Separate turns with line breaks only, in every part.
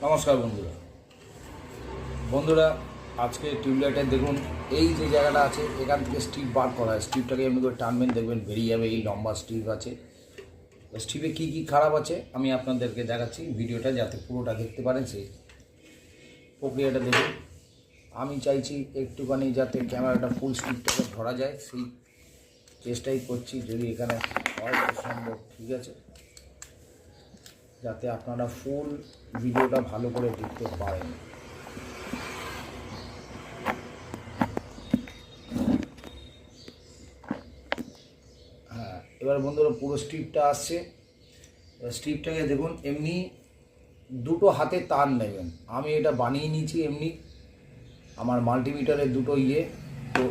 নমস্কার বন্ধুরা বন্ধুরা আজকে টিউবলাইটের দেখুন এই যে জায়গাটা আছে এখান থেকে স্ট্রিপ বার করা হয়। স্ট্রিপটাকে এমনি করে টানবেন, দেখবেন বেরিয়ে যাবে। এই লম্বা স্ট্রিপ আছে। স্ট্রিপে কী কী খারাপ আছে আমি আপনাদেরকে দেখাচ্ছি ভিডিওটা, যাতে পুরোটা দেখতে পারেন। সেই প্রক্রিয়াটা দেখুন। আমি চাইছি একটুখানি যাতে ক্যামেরাটা ফুল স্ট্রিপটাকে ধরা যায়, সেই চেষ্টাই করছি। যদি এখানে হয় তো সম্ভব, ঠিক আছে, যাতে আপনারা ফুল ভিডিওটা ভালো করে দেখতে পারেন। হ্যাঁ, এবার বন্ধুরা পুরো স্ট্রিপটা আসছে। স্ট্রিপটাকে দেখুন, এমনি দুটো হাতে তার নেবেন। আমি এটা বানিয়ে নিয়েছি এমনি, আমার মাল্টিমিটারের দুটো তো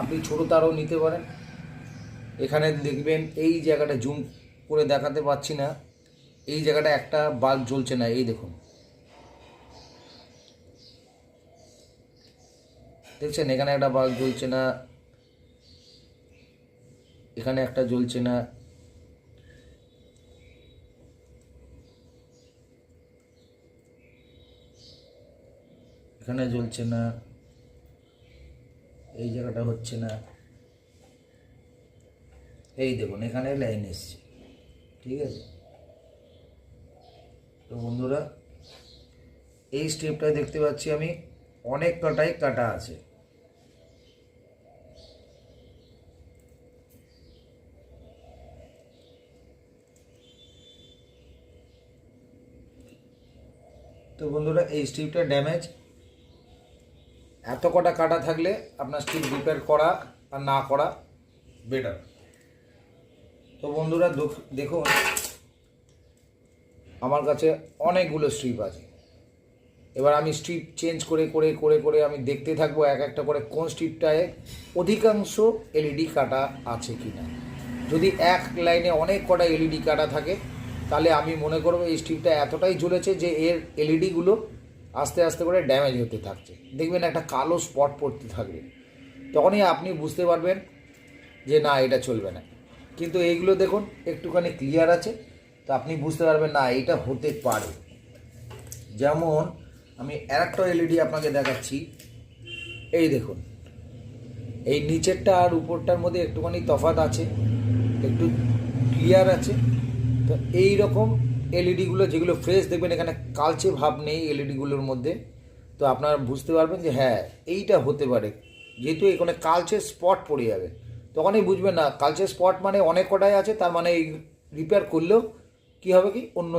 আপনি ছোটো তারও নিতে পারেন। এখানে দেখবেন এই জায়গাটা জুম করে দেখাতে পাচ্ছি না, এই জায়গাটা একটা বাল্ব জ্বলছে না। এই দেখুন, দেখছেন এখানে একটা বাল্ব জ্বলছে না, এখানে একটা জ্বলছে না। এখানে জ্বলছে না, এই জায়গাটা হচ্ছে না। এই দেখুন এখানে লাইন এসছে, ঠিক আছে। তো বন্ধুরা এই স্টেপটায় দেখতে পাচ্ছি আমি অনেক কটাই কাটা আছে। তো বন্ধুরা এই স্ট্রিপটা ড্যামেজ। এত কটা কাটা থাকলে আপনার স্ট্রিপ রিপেয়ার করা আর না করা বেটার। তো বন্ধুরা দেখুন আমার কাছে অনেকগুলো স্ট্রিপ আছে। এবার আমি স্ট্রিপ চেঞ্জ করে করে করে করে আমি দেখতে থাকবো এক একটা করে কোন স্ট্রিপটায় অধিকাংশ এলইডি কাটা আছে কি না। যদি এক লাইনে অনেক কটা এলইডি কাটা থাকে তাহলে আমি মনে করবো এই স্ট্রিপটা এতটাই জ্বলেছে যে এর এলইডিগুলো আস্তে আস্তে করে ড্যামেজ হতে থাকছে। দেখবেন একটা কালো স্পট পড়তে থাকবে, তখনই আপনি বুঝতে পারবেন যে না এটা চলবে না। কিন্তু এইগুলো দেখুন একটুখানি ক্লিয়ার আছে, তো আপনি বুঝতে পারবেন না এটা হতে পারে। যেমন আমি আরেকটা এলইডি আপনাকে দেখাচ্ছি। এই দেখুন এই নিচেরটা আর উপরটার মধ্যে একটুখানি তফাৎ আছে, একটু ক্লিয়ার আছে। তো এই রকম এলইডিগুলো যেগুলো ফ্রেশ, দেখবেন এখানে কালচে ভাব নেই এলইডিগুলোর মধ্যে। তো আপনারা বুঝতে পারবেন যে হ্যাঁ এইটা হতে পারে। যেহেতু এখানে কালচে স্পট পড়ে যাবে, তখনই বুঝবেন না কালচে স্পট মানে অনেক কটাই আছে, তার মানে এই রিপেয়ার করলেও কী হবে কি অন্য